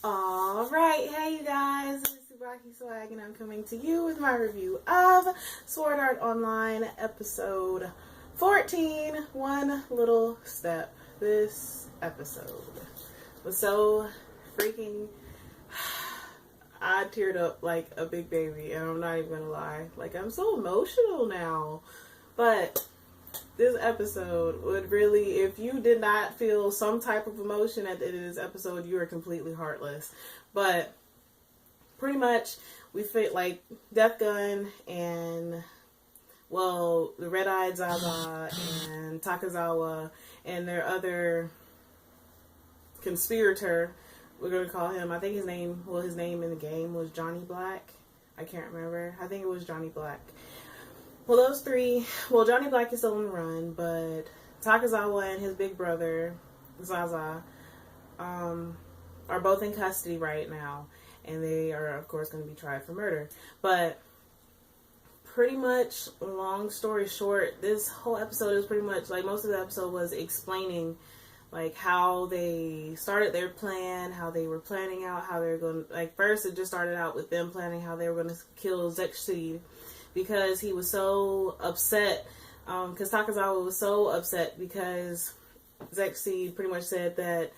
Alright, hey you guys, this is TsubakiSwagg and I'm coming to you with my review of Sword Art Online episode 14, One Little Step. This episode was so freaking... I teared up like a big baby, and I'm not even gonna lie. Like, I'm so emotional now. But this episode would really, if you did not feel some type of emotion at the end of this episode, you are completely heartless. But pretty much, we fit like Death Gun and, well, the Red-Eyed Zaza and Takizawa and their other conspirator. We're going to call him, I think his name in the game was Johnny Black. I can't remember. I think it was Johnny Black. Well, those three, Johnny Black is still on the run, but Takizawa and his big brother, Zaza, are both in custody right now. And they are, of course, going to be tried for murder. But pretty much, long story short, this whole episode is pretty much, like, most of the episode was explaining like how they started their plan, how they were planning out, how they were going to, like, first it just started out with them planning how they were going to kill Zexseed because he was so upset, because Takizawa was so upset because Zexseed pretty much said that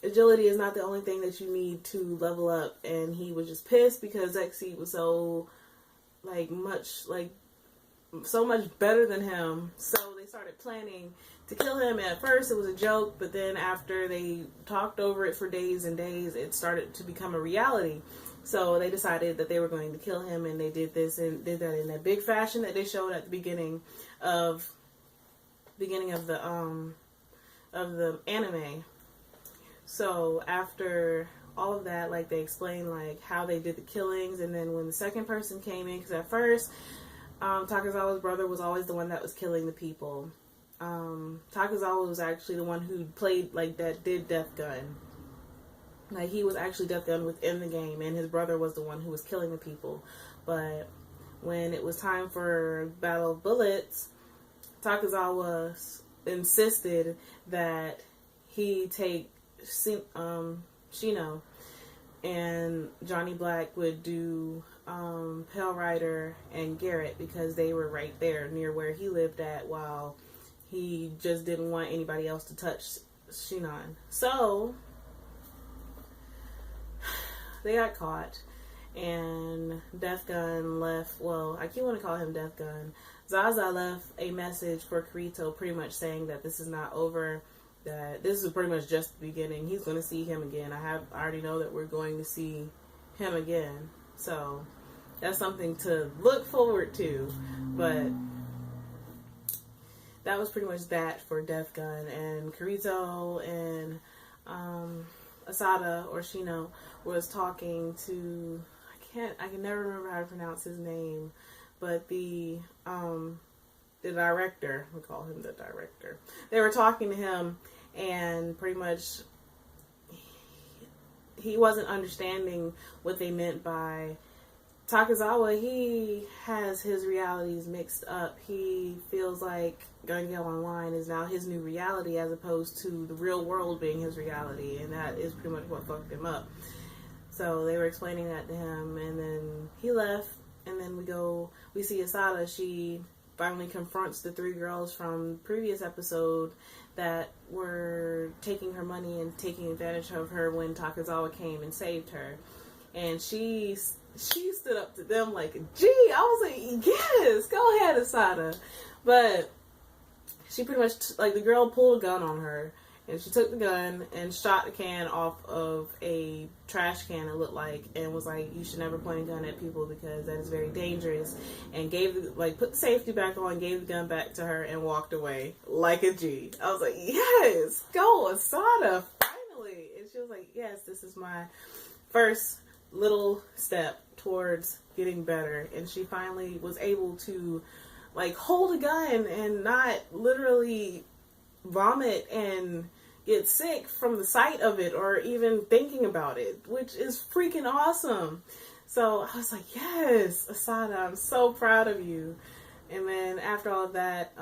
agility is not the only thing that you need to level up, and he was just pissed because Zexseed was so, so much better than him, so they started planning to kill him. At first it was a joke, but then after they talked over it for days and days, it started to become a reality. So they decided that they were going to kill him, and they did this and did that in that big fashion that they showed at the beginning of the anime. So after all of that, like, they explained like how they did the killings, and then when the second person came in, because at first Takizawa's brother was always the one that was killing the people. Takizawa was actually the one who played, like, that did Death Gun. Like, he was actually Death Gun within the game, and his brother was the one who was killing the people. But when it was time for Battle of Bullets, Takizawa insisted that he take Shino, and Johnny Black would do Pale Rider and Garrett, because they were right there near where he lived at, while he just didn't want anybody else to touch Shinon. So they got caught, and Death Gun left. Well, I keep wanting to call him Death Gun. Zaza left a message for Kirito, pretty much saying that this is not over, that this is pretty much just the beginning. He's going to see him again. I already know that we're going to see him again. So that's something to look forward to. But that was pretty much that for Death Gun. And Kirito and Asada, or Shino, was talking to, I can never remember how to pronounce his name, but the director, we call him the director. They were talking to him, and pretty much he wasn't understanding what they meant by Takizawa. He has his realities mixed up. He feels like Gungyo Online is now his new reality, as opposed to the real world being his reality, and that is pretty much what fucked him up. So they were explaining that to him, and then he left, and then we see Asada. She finally confronts the three girls from the previous episode that were taking her money and taking advantage of her when Takizawa came and saved her. And she stood up to them like a G. I was like, yes, go ahead, Asada. But she pretty much, like, the girl pulled a gun on her, and she took the gun and shot the can off of a trash can, it looked like, and was like, you should never point a gun at people because that is very dangerous. And put the safety back on, gave the gun back to her, and walked away like a G. I was like, yes, go, Asada, finally. And she was like, yes, this is my first little step towards getting better. And she finally was able to, like, hold a gun and not literally vomit and get sick from the sight of it or even thinking about it, which is freaking awesome. So I was like, yes, Asada, I'm so proud of you. And then after all of that,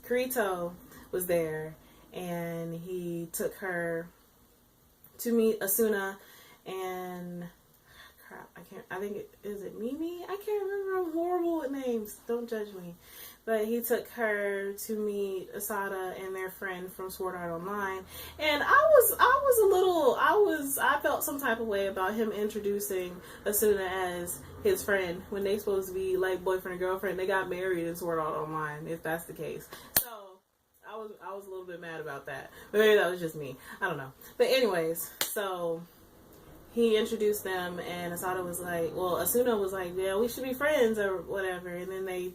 Kirito was there, and he took her to meet Asuna and crap, I think is it Mimi? I can't remember. I'm horrible with names. Don't judge me. But he took her to meet Asada and their friend from Sword Art Online. And I felt some type of way about him introducing Asuna as his friend when they supposed to be like boyfriend and girlfriend. They got married in Sword Art Online, if that's the case. So I was a little bit mad about that. But maybe that was just me. I don't know. But anyways, so he introduced them, and Asuna was like, yeah, we should be friends or whatever. And then they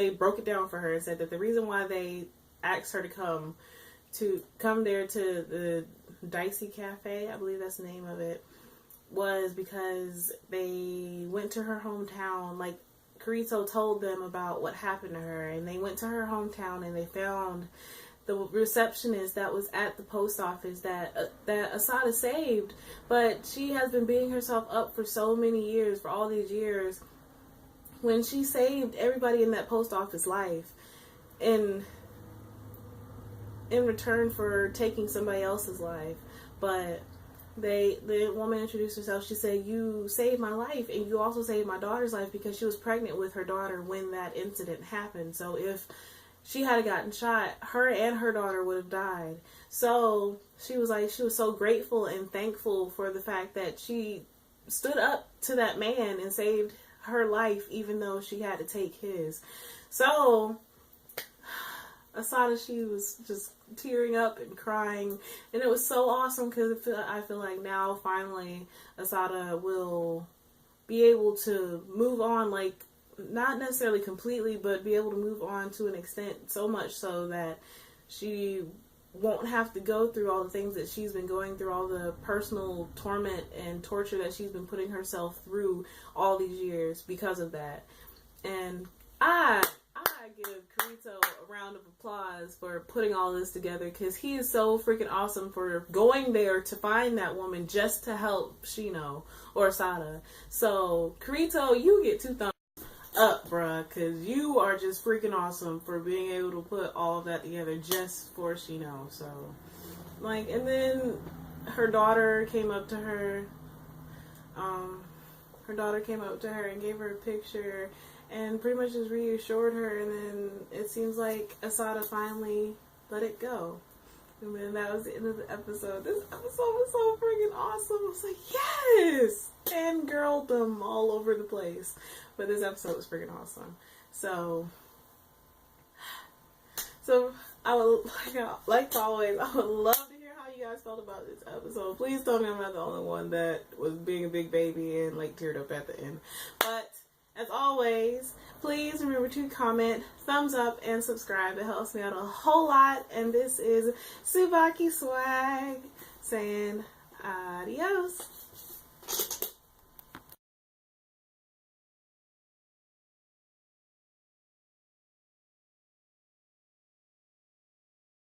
broke it down for her and said that the reason why they asked her to come there to the Dicey Cafe, I believe that's the name of it, was because they went to her hometown. Like, Kirito told them about what happened to her, and they went to her hometown and they found the receptionist that was at the post office that Asada saved, but she has been beating herself up for so many years, for all these years, when she saved everybody in that post office life in return for taking somebody else's life. But the woman introduced herself. She said, you saved my life, and you also saved my daughter's life, because she was pregnant with her daughter when that incident happened. So if she had gotten shot, her and her daughter would have died. So she was so grateful and thankful for the fact that she stood up to that man and saved her life, even though she had to take his. So Asada, she was just tearing up and crying, and it was so awesome, because I feel like now finally Asada will be able to move on, like, not necessarily completely, but be able to move on to an extent, so much so that she won't have to go through all the things that she's been going through, all the personal torment and torture that she's been putting herself through all these years because of that. And I give Kirito a round of applause for putting all this together, because he is so freaking awesome for going there to find that woman just to help Shino or Asada. So Kirito, you get 2 thumbs up, bruh, because you are just freaking awesome for being able to put all of that together just for Shino. So, like, and then her daughter came up to her. And gave her a picture and pretty much just reassured her. And then it seems like Asada finally let it go. And then that was the end of the episode. This episode was so freaking awesome. I was like, yes! And girldom all over the place. But this episode was freaking awesome. So I would, like always, I would love to hear how you guys felt about this episode. Please tell me I'm not the only one that was being a big baby and, like, teared up at the end. But as always, please remember to comment, thumbs up, and subscribe. It helps me out a whole lot. And this is TsubakiSwagg saying adios.